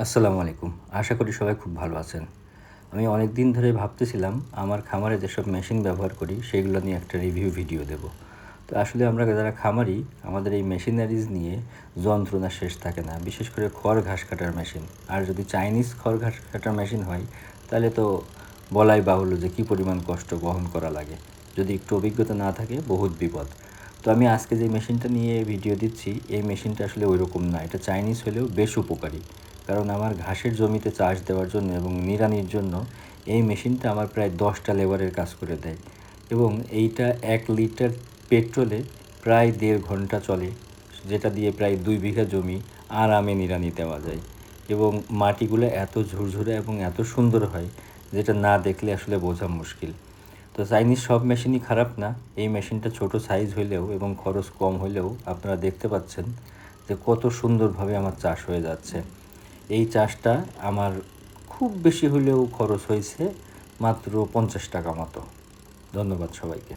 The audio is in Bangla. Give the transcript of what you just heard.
আসসালামু আলাইকুম। আশা করি সবাই খুব ভালো আছেন। আমি অনেক দিন ধরে ভাবতেছিলাম আমার খামারে যেসব মেশিন ব্যবহার করি সেগুলো নিয়ে একটা রিভিউ ভিডিও দেব। তো আসলে আমরা যারা খামারি আমাদের এই মেশিনারিজ নিয়ে যন্ত্রণা শেষ থাকে না। বিশেষ করে খড় ঘাস কাটার মেশিন। আর যদি চাইনিজ খড় ঘাস কাটার মেশিন হয় তাহলে তো বলাই বাহুল্য যে কী পরিমাণ কষ্ট বহন করা লাগে। যদি একটু অভিজ্ঞতা না থাকে বহুত বিপদ। তো আমি আজকে যে মেশিনটা নিয়ে ভিডিও দিচ্ছি এই মেশিনটা আসলে ওইরকম না। এটা চাইনিজ হলেও বেশ উপকারী। কারণ আমার ঘাসের জমিতে চাষ দেওয়ার জন্য এবং নিড়ানির জন্য এই মেশিনটা আমার প্রায় 10টা লেবারের কাজ করে দেয় এবং এইটা 1 লিটার পেট্রোলে প্রায় 1.5 ঘন্টা চলে, যেটা দিয়ে প্রায় 2 বিঘা জমি আরামে নিড়ানি দেওয়া যায় এবং মাটিগুলো এত ঝুরঝুরে এবং এত সুন্দর হয় যেটা না দেখলে আসলে বোঝা মুশকিল। তো চাইনিজ সব মেশিনই খারাপ না। এই মেশিনটা ছোট সাইজ হইলেও এবং খরচ কম হইলেও আপনারা দেখতে পাচ্ছেন যে কত সুন্দরভাবে আমার চাষ হয়ে যাচ্ছে। এই চাষটা আমার খুব বেশি হলেও খরচ হয়েছে মাত্র 50 টাকা মতো। ধন্যবাদ সবাইকে।